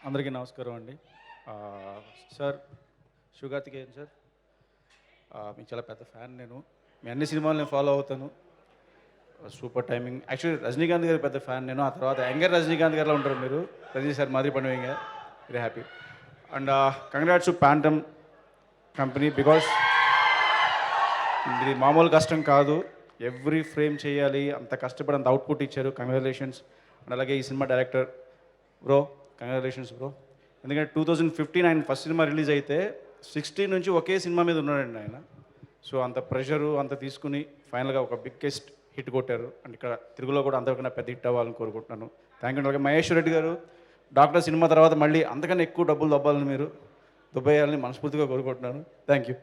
అందరికీ నమస్కారం అండి. సార్ శివకార్తికేయన్ సార్, మీకు చాలా పెద్ద ఫ్యాన్ నేను. మీ అన్ని సినిమాలు నేను ఫాలో అవుతాను. Super timing. యాక్చువల్లీ రజనీకాంత్ గారి పెద్ద ఫ్యాన్ నేను. ఆ తర్వాత యంగర్ రజనీకాంత్ గారిలో ఉంటారు మీరు. రజనీ సార్ మాదిరి పండుగ very happy. And congrats to phantom company, because ఇది మామూలు కష్టం కాదు. ఎవ్రీ ఫ్రేమ్ చేయాలి, అంత కష్టపడి అంత అవుట్పుట్ ఇచ్చారు. కంగ్రాచులేషన్స్. అండ్ అలాగే ఈ cinema director bro, congratulations bro. ఎందుకంటే 2015 ఆయన ఫస్ట్ సినిమా రిలీజ్ అయితే 16 నుంచి ఒకే సినిమా మీద ఉన్నాడండి ఆయన. సో అంత ప్రెషరు అంత తీసుకుని ఫైనల్గా ఒక బిగ్గెస్ట్ హిట్ కొట్టారు. అండ్ ఇక్కడ తెలుగులో కూడా అంతకన్నా పెద్ద హిట్ అవ్వాలని కోరుకుంటున్నాను. Thank you. అలాగే మహేశ్వర్ రెడ్డి గారు, డాక్టర్ సినిమా తర్వాత మళ్ళీ అంతకన్నా ఎక్కువ డబ్బులు దొబ్బాలని మీరు దుబ్బేయాలని మనస్ఫూర్తిగా కోరుకుంటున్నాను. Thank you.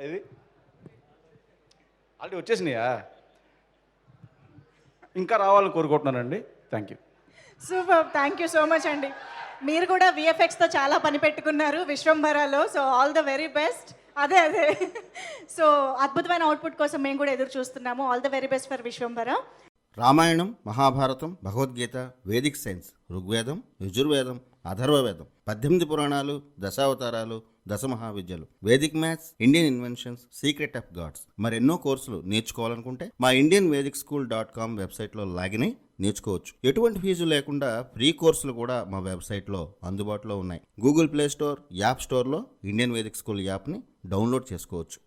ఇది ఆల్రెడీ వచ్చేసినాయా? ఇంకా రావాలని కోరుకుంటున్నానండి. Thank you. Super, thank you so much అండి. మీరు కూడా విఎఫ్ఎక్స్తో చాలా పని పెట్టుకున్నారు విశ్వంభరాలో. So all the very best. అదే సో అద్భుతమైన అవుట్పుట్ కోసం మేము కూడా ఎదురు చూస్తున్నాము. All the very best for Vishwambhara. Ramayanam, Mahabharatam, Bhagavad Gita, Vedic science, Rigvedam, Yajurvedam, Atharvavedam, 18 పురాణాలు, దశావతారాలు, దశమహావిద్యలు, Vedic maths, Indian inventions, secret of gods, మరెన్నో కోర్సులు నేర్చుకోవాలనుకుంటే మా indianvedicSchool.com వెబ్సైట్లో లాగిన్ అయి నేర్చుకోవచ్చు. ఎటువంటి ఫీజు లేకుండా ఫ్రీ కోర్సులు కూడా మా వెబ్సైట్లో అందుబాటులో ఉన్నాయి. గూగుల్ ప్లే స్టోర్, యాప్ స్టోర్లో ఇండియన్ వేదిక్ స్కూల్ యాప్ని డౌన్లోడ్ చేసుకోవచ్చు.